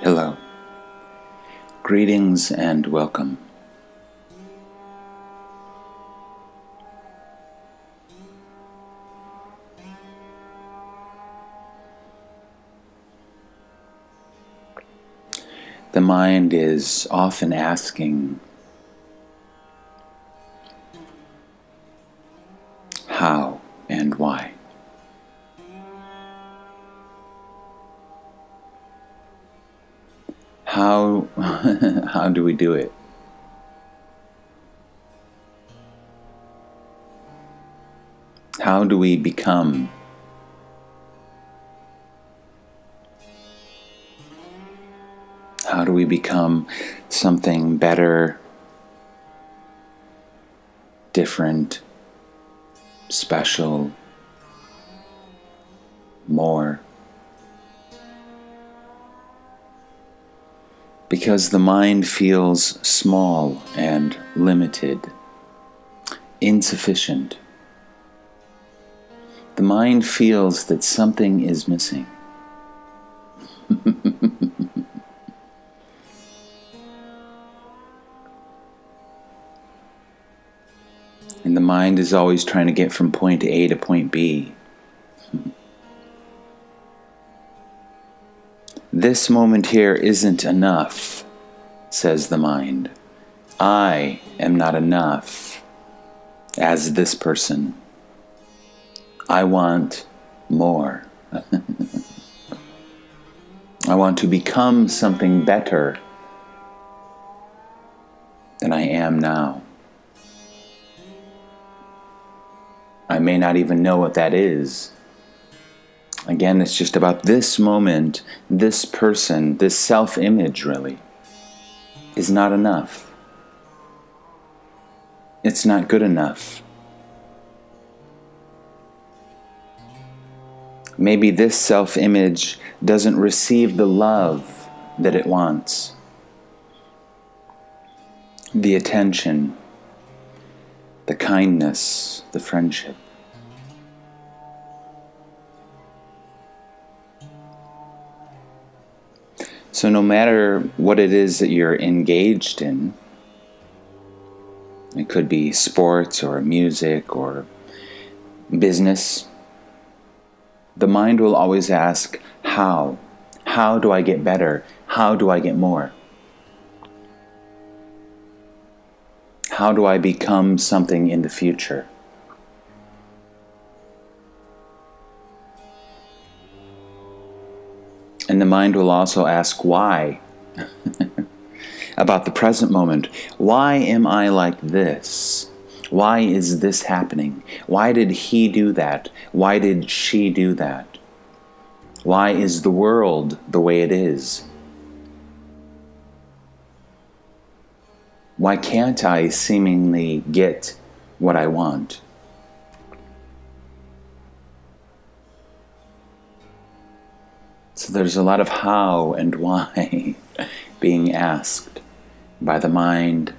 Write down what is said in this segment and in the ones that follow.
Hello, greetings and welcome. The mind is often asking, how and why? How do we do it? How do we become? How do we become something better, different, special, more? Because the mind feels small and limited, insufficient. The mind feels that something is missing. And the mind is always trying to get from point A to point B. This moment here isn't enough, says the mind. I am not enough as this person. I want more. I want to become something better than I am now. I may not even know what that is. Again, it's just about this moment, this person, this self-image really, is not enough. It's not good enough. Maybe this self-image doesn't receive the love that it wants, the attention, the kindness, the friendship. So no matter what it is that you're engaged in, it could be sports or music or business, the mind will always ask, how? How do I get better? How do I get more? How do I become something in the future? And the mind will also ask why about the present moment. Why am I like this? Why is this happening? Why did he do that? Why did she do that? Why is the world the way it is? Why can't I seemingly get what I want? So there's a lot of how and why being asked by the mind,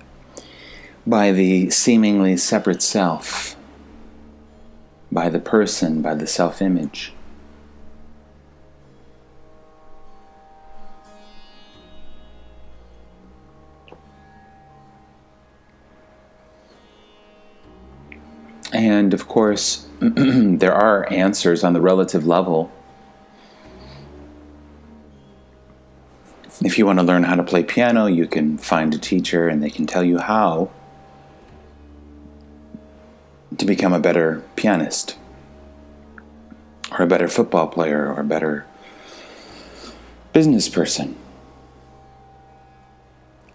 by the seemingly separate self, by the person, by the self-image. And of course, there are answers on the relative level. If you want to learn how to play piano, you can find a teacher and they can tell you how to become a better pianist, or a better football player, or a better business person.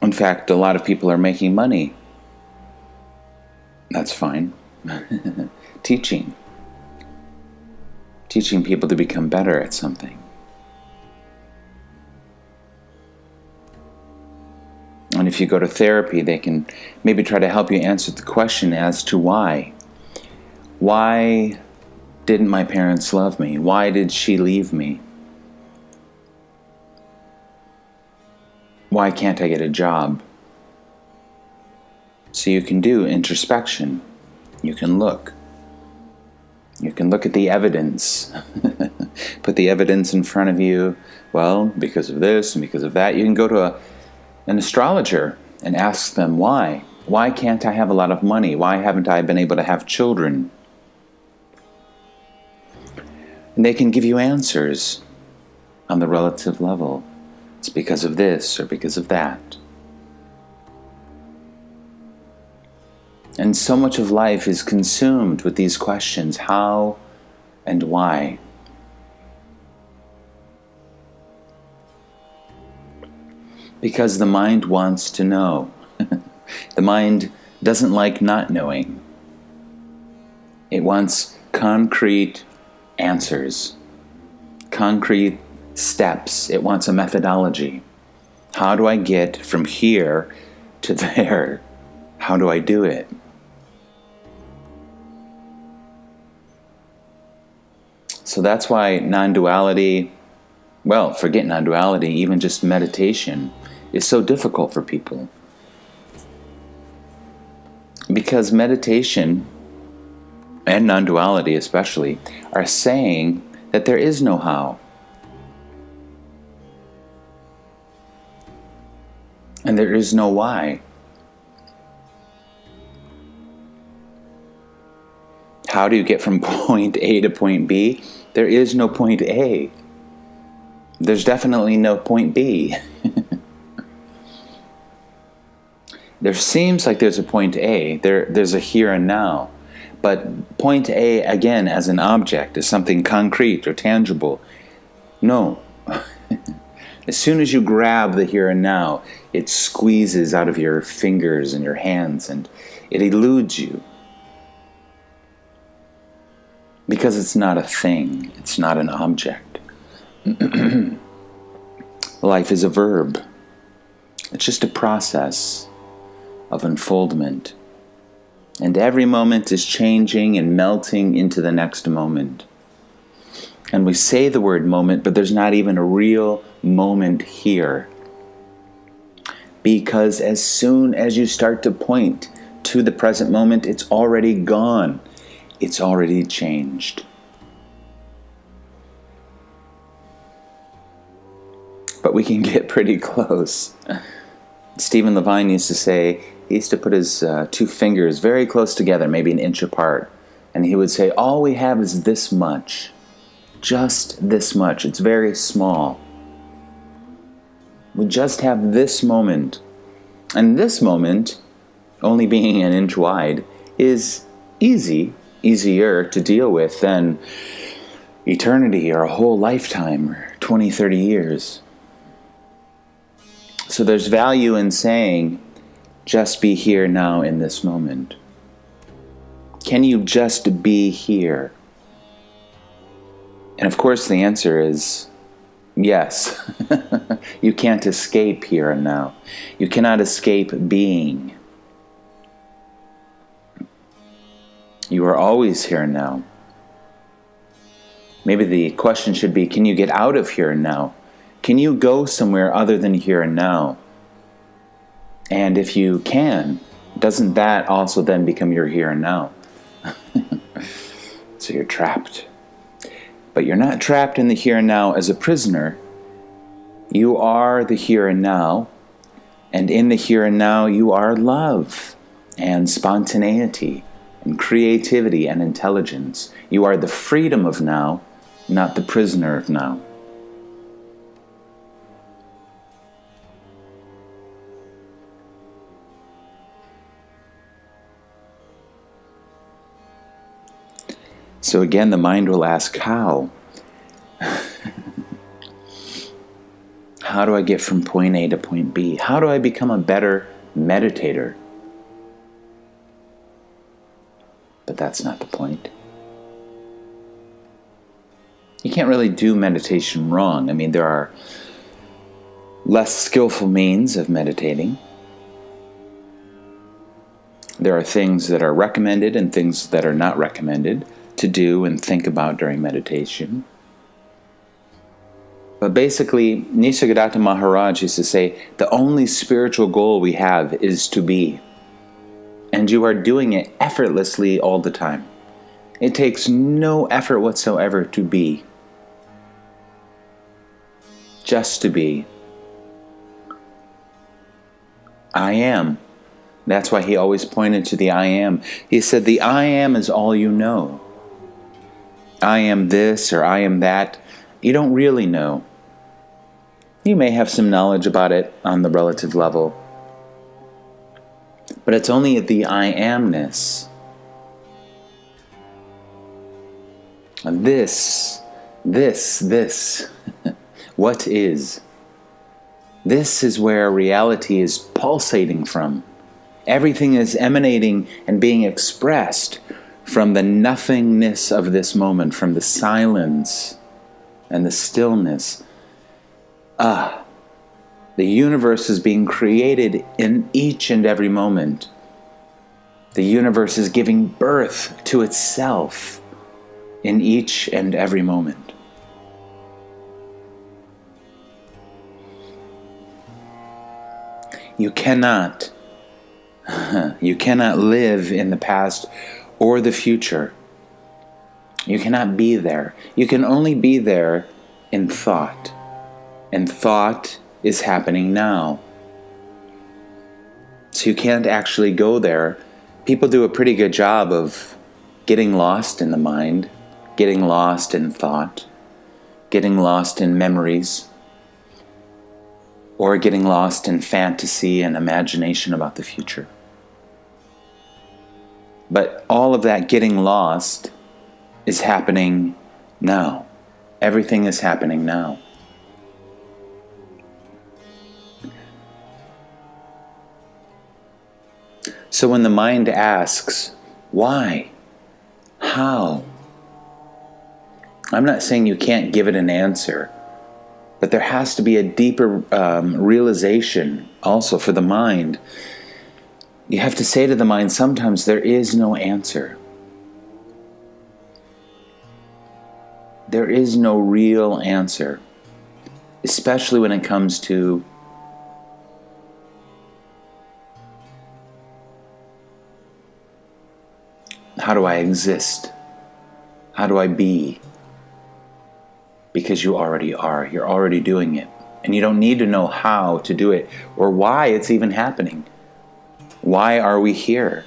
In fact, a lot of people are making money. That's fine. Teaching people to become better at something. And if you go to therapy, they can maybe try to help you answer the question as to why. Why didn't my parents love me? Why did she leave me? Why can't I get a job? So you can do introspection. You can look. You can look at the evidence. Put the evidence in front of you. Well, because of this and because of that. You can go to an astrologer and ask them why. Why can't I have a lot of money? Why haven't I been able to have children? And they can give you answers on the relative level. It's because of this or because of that. And so much of life is consumed with these questions, how and why. Because the mind wants to know. The mind doesn't like not knowing. It wants concrete answers, concrete steps. It wants a methodology. How do I get from here to there? How do I do it? So that's why non-duality, well, forget non-duality, even just meditation is so difficult for people. Because meditation, and non-duality especially, are saying that there is no how. And there is no why. How do you get from point A to point B? There is no point A. There's definitely no point B. There seems like there's a point A. There's a here and now. But point A, again, as an object, is something concrete or tangible. No. As soon as you grab the here and now, it squeezes out of your fingers and your hands, and it eludes you. Because it's not a thing. It's not an object. Life is a verb. It's just a process of unfoldment. And every moment is changing and melting into the next moment. And we say the word moment, but there's not even a real moment here. Because as soon as you start to point to the present moment, it's already gone. It's already changed. But we can get pretty close. Stephen Levine used to say, he used to put his two fingers very close together, maybe an inch apart. And he would say, all we have is this much. Just this much. It's very small. We just have this moment. And this moment, only being an inch wide, is easier to deal with than eternity or a whole lifetime or 20, 30 years. So there's value in saying, just be here now in this moment. Can you just be here? And of course the answer is yes. You can't escape here and now. You cannot escape being. You are always here and now. Maybe the question should be, can you get out of here and now? Can you go somewhere other than here and now? And if you can, doesn't that also then become your here and now? So you're trapped. But you're not trapped in the here and now as a prisoner. You are the here and now. And in the here and now, you are love and spontaneity and creativity and intelligence. You are the freedom of now, not the prisoner of now. So again, the mind will ask, how? How do I get from point A to point B? How do I become a better meditator? But that's not the point. You can't really do meditation wrong. I mean, there are less skillful means of meditating. There are things that are recommended and things that are not recommended to do and think about during meditation. But basically, Nisargadatta Maharaj used to say, the only spiritual goal we have is to be. And you are doing it effortlessly all the time. It takes no effort whatsoever to be. Just to be. I am. That's why he always pointed to the I am. He said the I am is all you know. I am this or I am that. You don't really know. You may have some knowledge about it on the relative level. But it's only the I amness. This. What is? This is where reality is pulsating from. Everything is emanating and being expressed from the nothingness of this moment, from the silence and the stillness. The universe is being created in each and every moment. The universe is giving birth to itself in each and every moment. You cannot live in the past or the future. You cannot be there. You can only be there in thought. And thought is happening now. So you can't actually go there. People do a pretty good job of getting lost in the mind, getting lost in thought, getting lost in memories, or getting lost in fantasy and imagination about the future. But all of that getting lost is happening now. Everything is happening now. So when the mind asks, why? How? I'm not saying you can't give it an answer, but there has to be a deeper realization also for the mind. You have to say to the mind, sometimes there is no answer. There is no real answer, especially when it comes to how do I exist? How do I be? Because you already are. You're already doing it. And you don't need to know how to do it or why it's even happening. Why are we here?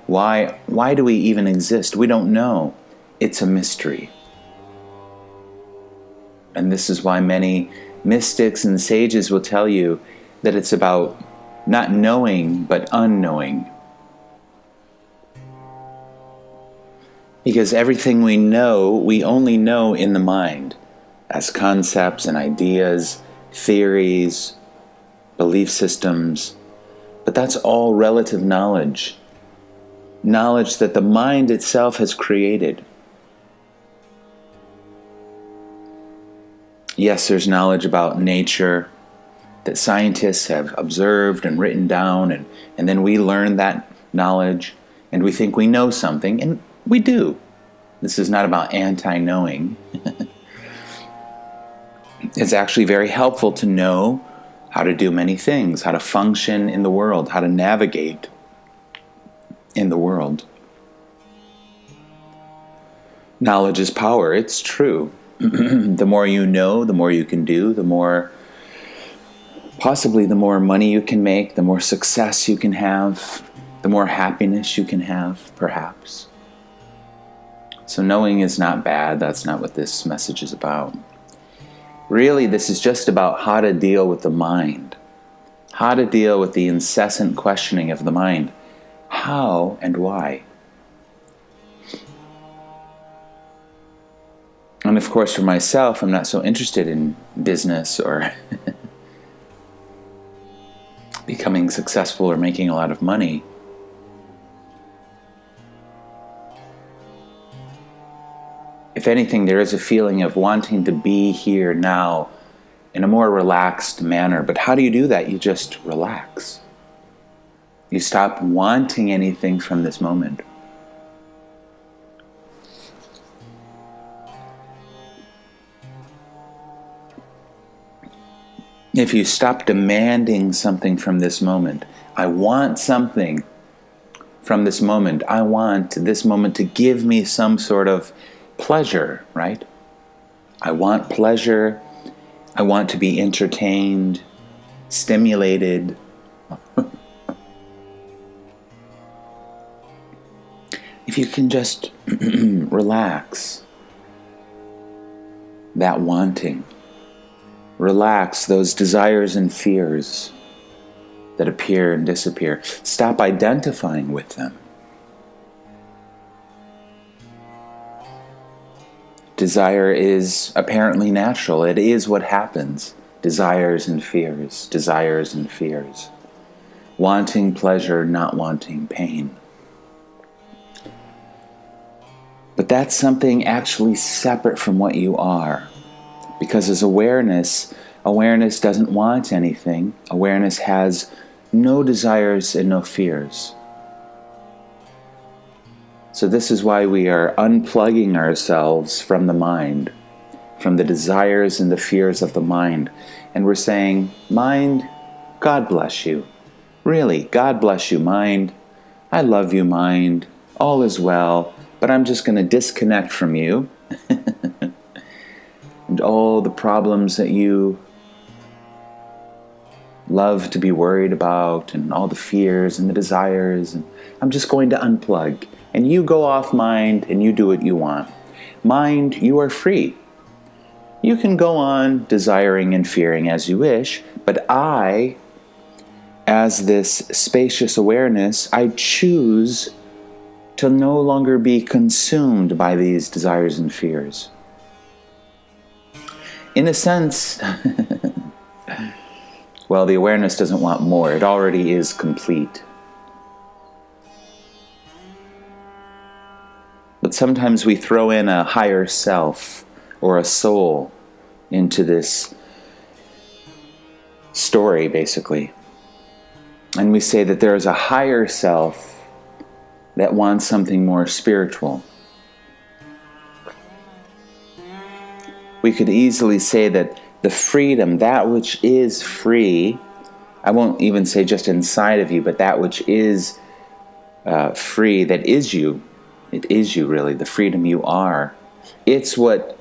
Why do we even exist? We don't know. It's a mystery. And this is why many mystics and sages will tell you that it's about not knowing but unknowing. Because everything we know, we only know in the mind, as concepts and ideas, theories, belief systems. But that's all relative knowledge. Knowledge that the mind itself has created. Yes, there's knowledge about nature that scientists have observed and written down, and then we learn that knowledge, and we think we know something, and we do. This is not about anti-knowing. It's actually very helpful to know how to do many things, how to function in the world, how to navigate in the world. Knowledge is power. It's true. The more you know, the more you can do, possibly the more money you can make, the more success you can have, the more happiness you can have, perhaps. So knowing is not bad. That's not what this message is about. Really, this is just about how to deal with the mind. How to deal with the incessant questioning of the mind. How and why? And of course, for myself, I'm not so interested in business or becoming successful or making a lot of money. If anything, there is a feeling of wanting to be here now in a more relaxed manner. But how do you do that? You just relax. You stop wanting anything from this moment. If you stop demanding something from this moment, I want something from this moment. I want this moment to give me some sort of pleasure, right? I want pleasure. I want to be entertained, stimulated. If you can just relax that wanting, relax those desires and fears that appear and disappear. Stop identifying with them. Desire is apparently natural. It is what happens. Desires and fears, desires and fears. Wanting pleasure, not wanting pain. But that's something actually separate from what you are. Because as awareness doesn't want anything. Awareness has no desires and no fears. So this is why we are unplugging ourselves from the mind, from the desires and the fears of the mind. And we're saying, mind, God bless you. Really, God bless you, mind. I love you, mind. All is well. But I'm just going to disconnect from you and all the problems that you love to be worried about and all the fears and the desires. And I'm just going to unplug. And you go off mind and you do what you want. Mind, you are free. You can go on desiring and fearing as you wish, but I, as this spacious awareness, I choose to no longer be consumed by these desires and fears. In a sense, well, the awareness doesn't want more. It already is complete. But sometimes we throw in a higher self or a soul into this story, basically. And we say that there is a higher self that wants something more spiritual. We could easily say that the freedom, that which is free, I won't even say just inside of you, but that which is free, that is you, it is you really, the freedom you are, it's what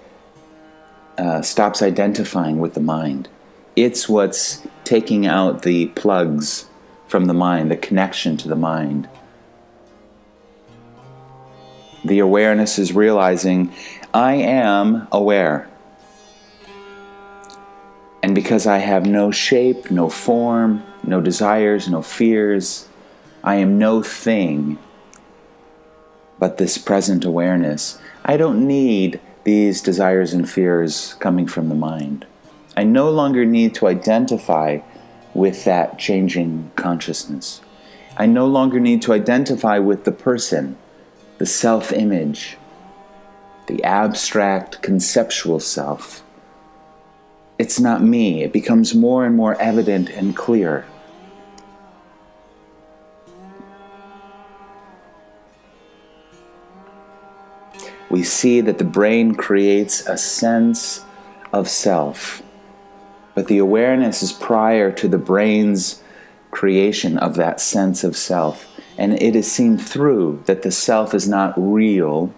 stops identifying with the mind. It's what's taking out the plugs from the mind, the connection to the mind. The awareness is realizing, I am aware. And because I have no shape, no form, no desires, no fears, I am no thing but this present awareness. I don't need these desires and fears coming from the mind. I no longer need to identify with that changing consciousness. I no longer need to identify with the person, the self-image, the abstract conceptual self. It's not me. It becomes more and more evident and clear. We see that the brain creates a sense of self, but the awareness is prior to the brain's creation of that sense of self. And it is seen through that the self is not real.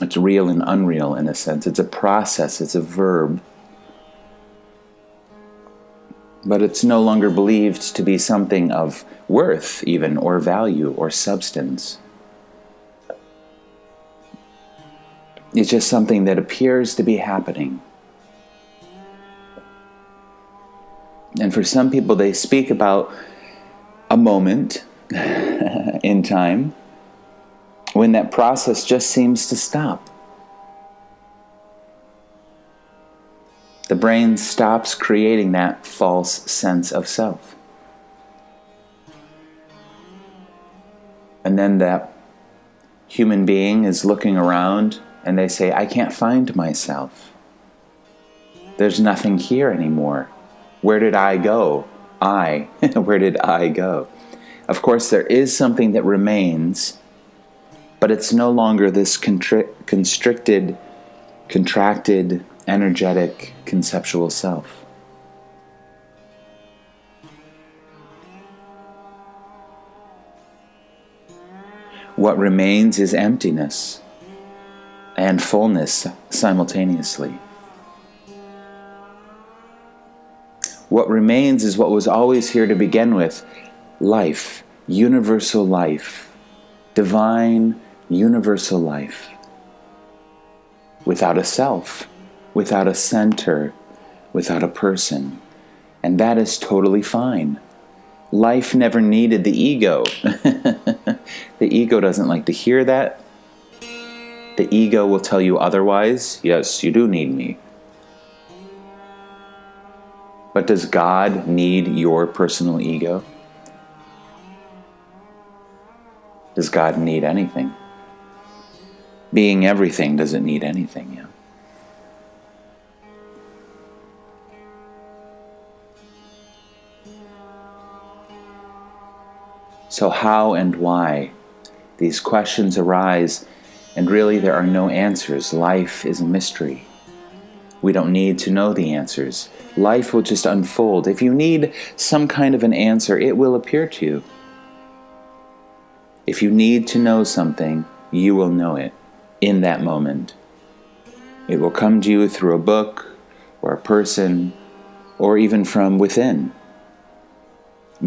It's real and unreal in a sense. It's a process, it's a verb. But it's no longer believed to be something of worth even, or value, or substance. It's just something that appears to be happening. And for some people, they speak about a moment in time when that process just seems to stop. The brain stops creating that false sense of self. And then that human being is looking around and they say, I can't find myself. There's nothing here anymore. Where did I go? Where did I go? Of course, there is something that remains, but it's no longer this constricted, contracted, energetic, conceptual self. What remains is emptiness and fullness simultaneously. What remains is what was always here to begin with: life, universal life, divine universal life, without a self, without a center, without a person. And that is totally fine. Life never needed the ego. The ego doesn't like to hear that. The ego will tell you otherwise. Yes, you do need me. But does God need your personal ego? Does God need anything? Being everything doesn't need anything, yeah. So how and why? These questions arise, and really there are no answers. Life is a mystery. We don't need to know the answers. Life will just unfold. If you need some kind of an answer, it will appear to you. If you need to know something, you will know it in that moment. It will come to you through a book, or a person, or even from within.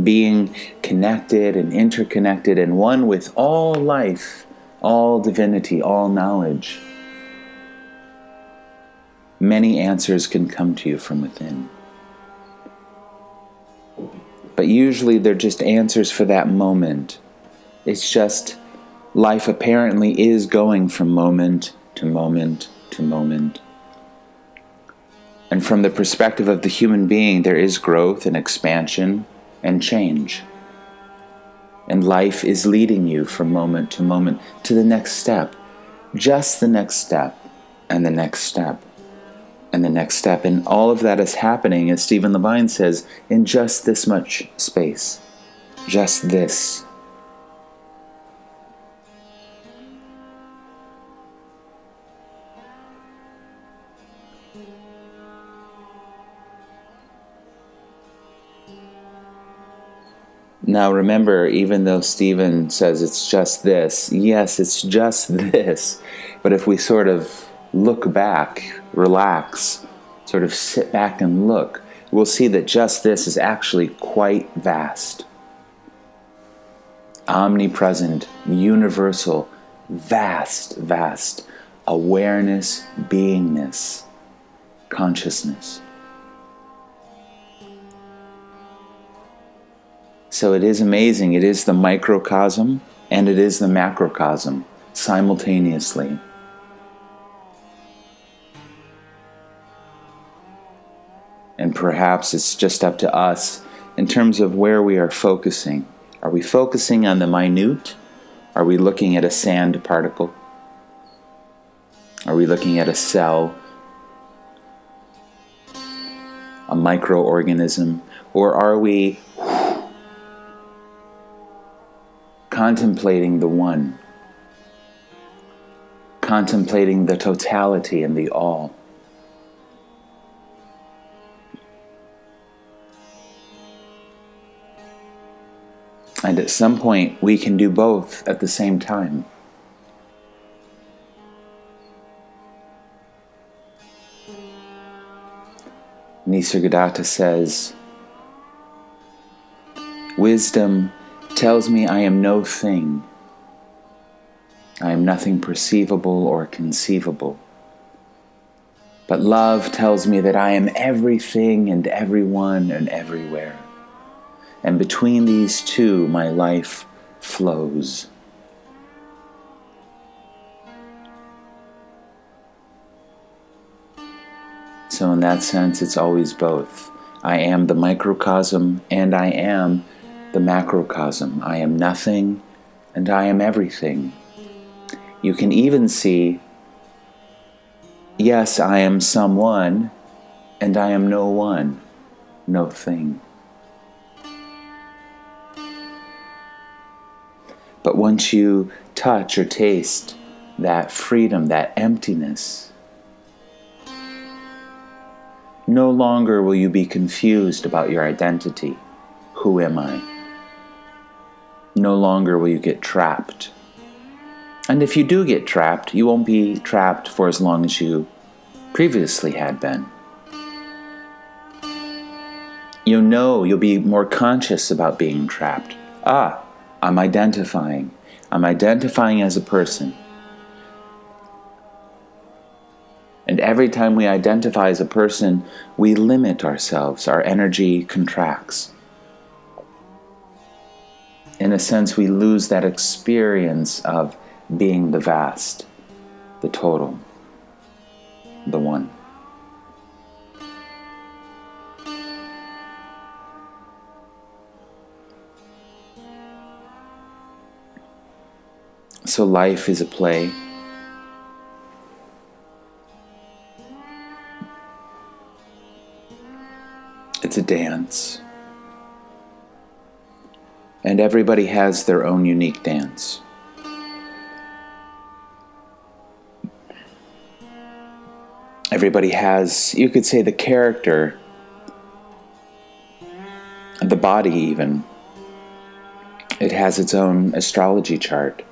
Being connected and interconnected and one with all life, all divinity, all knowledge. Many answers can come to you from within. But usually they're just answers for that moment. It's just life apparently is going from moment to moment to moment. And from the perspective of the human being, there is growth and expansion and change. And life is leading you from moment to moment to the next step. Just the next step, and the next step, and the next step. And all of that is happening, as Stephen Levine says, in just this much space. Just this. Now remember, even though Stephen says it's just this, yes, it's just this. But if we sort of look back, relax, sort of sit back and look, we'll see that just this is actually quite vast. Omnipresent, universal, vast, vast awareness, beingness, consciousness. So it is amazing. It is the microcosm and it is the macrocosm simultaneously. And perhaps it's just up to us in terms of where we are focusing. Are we focusing on the minute? Are we looking at a sand particle? Are we looking at a cell? A microorganism? Or are we contemplating the one, contemplating the totality and the all? And at some point, we can do both at the same time. Nisargadatta says, wisdom tells me I am no thing. I am nothing perceivable or conceivable. But love tells me that I am everything and everyone and everywhere. And between these two, my life flows. So in that sense, it's always both. I am the microcosm and I am the macrocosm. I am nothing and I am everything. You can even see, yes, I am someone and I am no one, no thing. But once you touch or taste that freedom, that emptiness, no longer will you be confused about your identity. Who am I? No longer will you get trapped And if you do get trapped, you won't be trapped for as long as you previously had been. You'll be more conscious about being trapped. I'm identifying. I'm identifying as a person. And every time we identify as a person, we limit ourselves. Our energy contracts. In a sense, we lose that experience of being the vast, the total, the one. So life is a play. It's a dance. And everybody has their own unique dance. Everybody has, you could say, the character, the body even. It has its own astrology chart.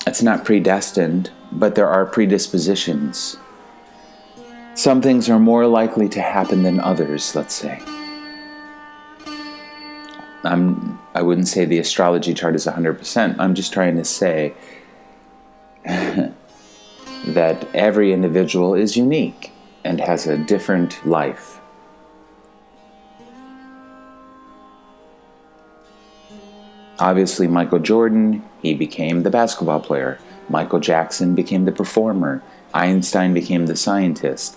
It's not predestined, but there are predispositions. Some things are more likely to happen than others, let's say. I wouldn't say the astrology chart is 100%. I'm just trying to say that every individual is unique and has a different life. Obviously, Michael Jordan, he became the basketball player. Michael Jackson became the performer. Einstein became the scientist.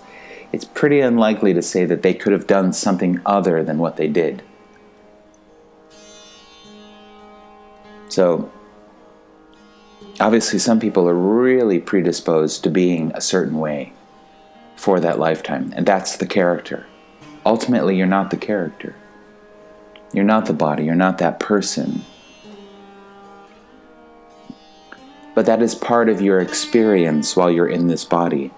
It's pretty unlikely to say that they could have done something other than what they did. So, obviously some people are really predisposed to being a certain way for that lifetime, and that's the character. Ultimately, you're not the character. You're not the body, you're not that person. But that is part of your experience while you're in this body.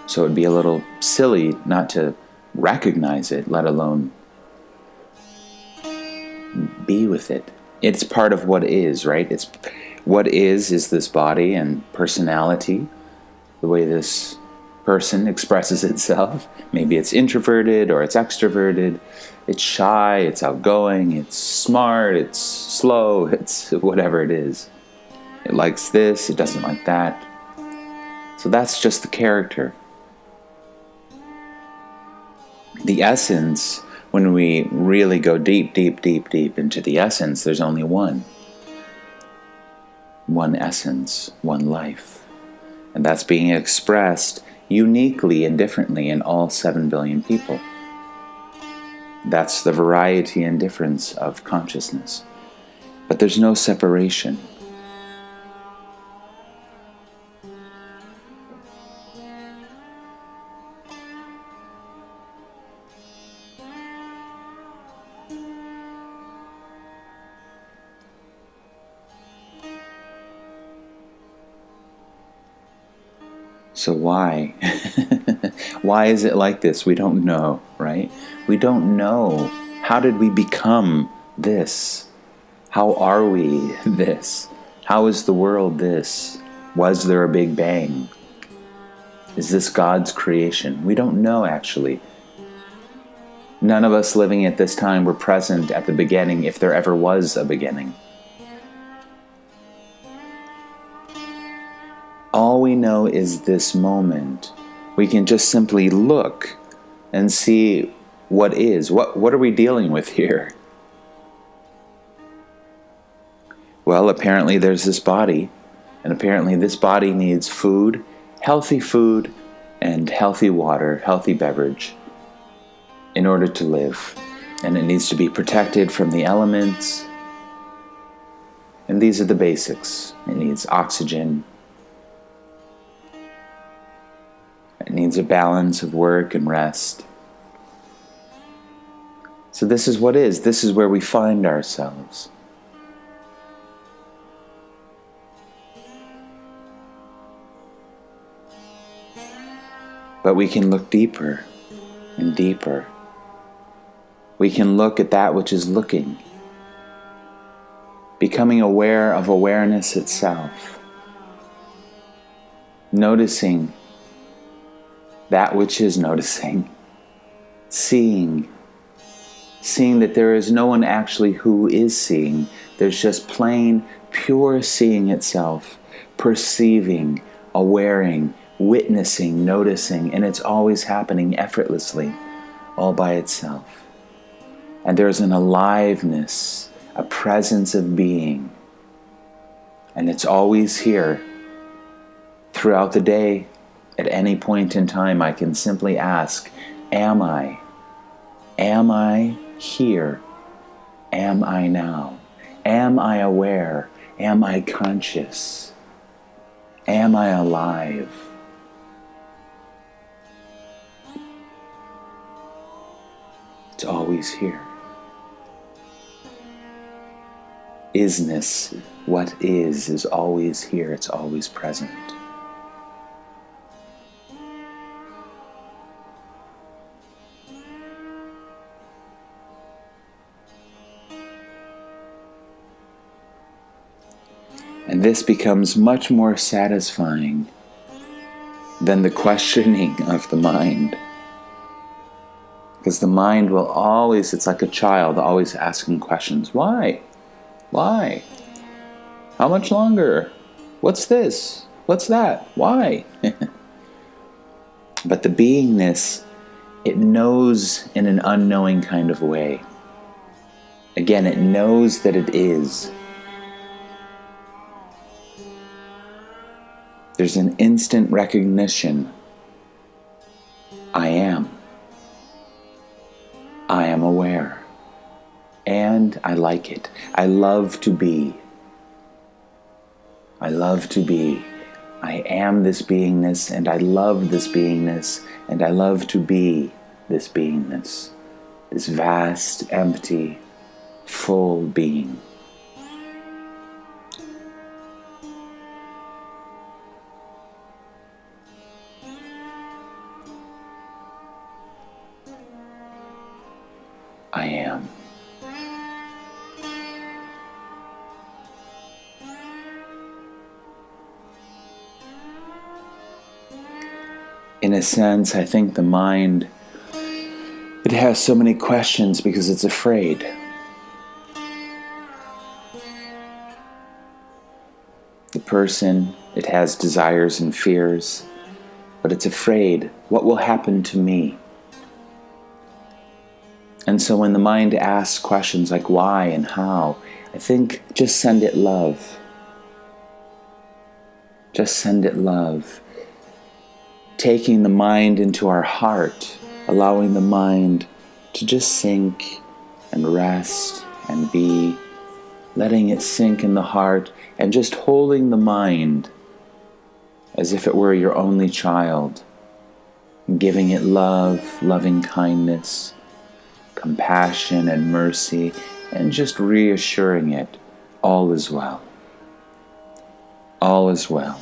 So it'd be a little silly not to recognize it, let alone be with it. It's part of what is, right? It's what is this body and personality, the way this person expresses itself. Maybe it's introverted or it's extroverted. It's shy, it's outgoing, it's smart, it's slow, it's whatever it is. It likes this, it doesn't like that. So that's just the character. The essence, when we really go deep into the essence, there's only one. One essence, one life. And that's being expressed uniquely and differently in all 7 billion people. That's the variety and difference of consciousness. But there's no separation. So why? Why is it like this? We don't know, right? We don't know. How did we become this? How are we this? How is the world this? Was there a Big Bang? Is this God's creation? We don't know, actually. None of us living at this time were present at the beginning, if there ever was a beginning. All we know is this moment. We can just simply look and see what is. What are we dealing with here? Well, apparently there's this body, and apparently this body needs food, and healthy water, healthy beverage, in order to live. And it needs to be protected from the elements. And these are the basics. It needs oxygen. It needs a balance of work and rest. So this is what is. This is where we find ourselves. But we can look deeper and deeper. We can look at that which is looking. becoming aware of awareness itself, noticing that which is noticing, seeing that there is no one actually who is seeing. There's just plain, pure seeing itself, perceiving, awareing, witnessing, noticing, and it's always happening effortlessly, all by itself. And there's an aliveness, a presence of being, and it's always here. Throughout the day, at any point in time, I can simply ask, am I? Am I here? Am I now? Am I aware? Am I conscious? Am I alive? It's always here. Isness, what is always here. It's always present. And this becomes much more satisfying than the questioning of the mind. Because the mind will always, it's like a child, always asking questions. Why? Why? How much longer? What's this? What's that? Why? But the beingness, it knows in an unknowing kind of way. Again, it knows that it is. There's an instant recognition. I am. I am aware. And I like it. I love to be. I love to be. I am this beingness, and I love this beingness, and I love to be this beingness. This vast, empty, full being. I am. In a sense, I think the mind, it has so many questions because it's afraid. The person, it has desires and fears, but it's afraid, what will happen to me? And so when the mind asks questions like why and how, I think just send it love. Just send it love. Taking the mind into our heart, allowing the mind to just sink and rest and be, letting it sink in the heart and just holding the mind as if it were your only child, giving it love, loving kindness, compassion and mercy, and just reassuring it, all is well. All is well.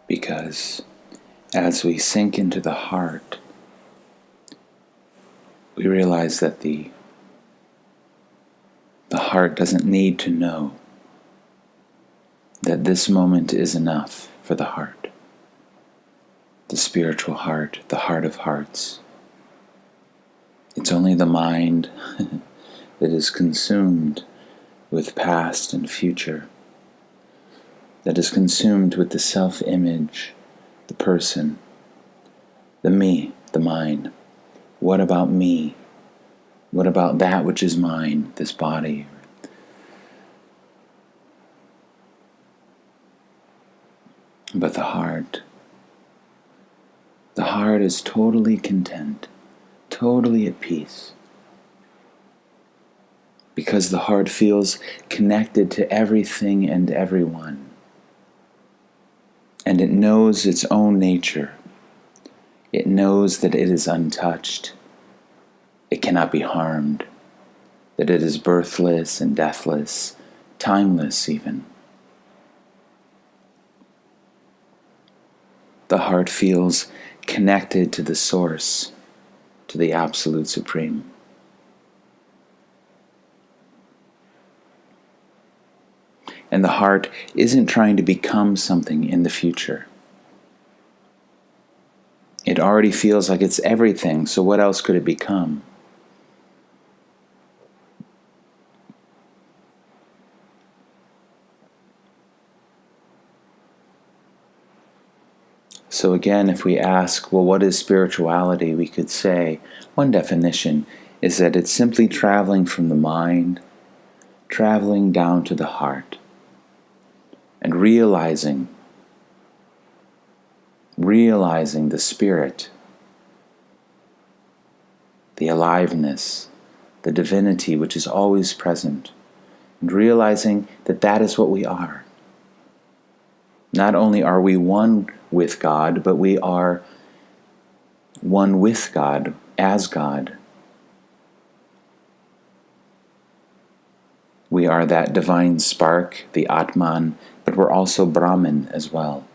Because as we sink into the heart, we realize that the heart doesn't need to know that this moment is enough for the heart, the spiritual heart, the heart of hearts. It's only the mind that is consumed with past and future, that is consumed with the self-image, the person, the me, the mine. What about me? What about that which is mine, this body? But the heart is totally content, totally at peace. because the heart feels connected to everything and everyone. And it knows its own nature. It knows that it is untouched. It cannot be harmed. That it is birthless and deathless, timeless even. The heart feels connected to the source, to the Absolute Supreme. And the heart isn't trying to become something in the future. It already feels like it's everything, so what else could it become? So again, if we ask, well, what is spirituality? We could say, one definition is that it's simply traveling from the mind, traveling down to the heart, and realizing the spirit, the aliveness, the divinity which is always present, and realizing that that is what we are. Not only are we one with God, but we are one with God, as God. We are that divine spark, the Atman, but we're also Brahman as well.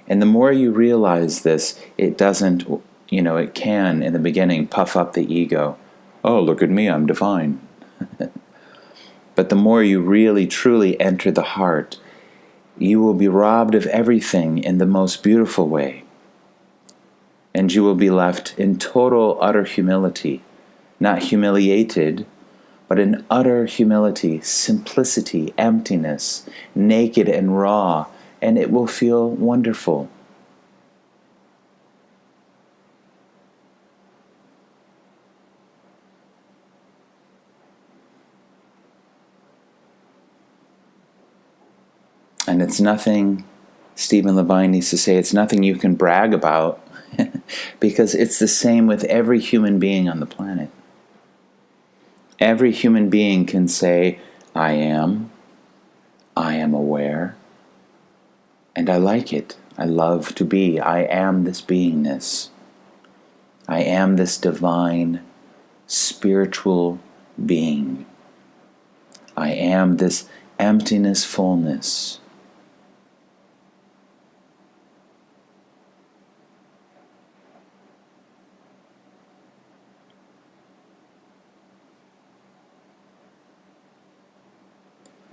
And the more you realize this, it doesn't, it can, in the beginning, puff up the ego. Oh, look at me, I'm divine. But the more you really, truly enter the heart, you will be robbed of everything in the most beautiful way. And you will be left in total, utter humility. Not humiliated, but in utter humility, simplicity, emptiness, naked and raw, and it will feel wonderful. And it's nothing, Stephen Levine used to say, it's nothing you can brag about, because it's the same with every human being on the planet. Every human being can say, I am aware, and I like it. I love to be. I am this beingness. I am this divine, spiritual being. I am this emptiness, fullness.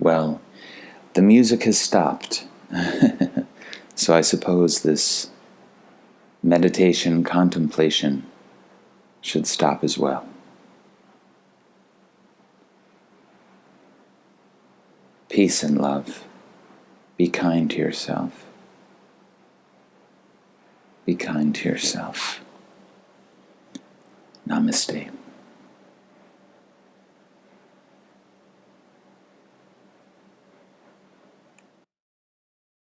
Well, the music has stopped. So I suppose this meditation, contemplation should stop as well. Peace and love. Be kind to yourself. Be kind to yourself. Namaste.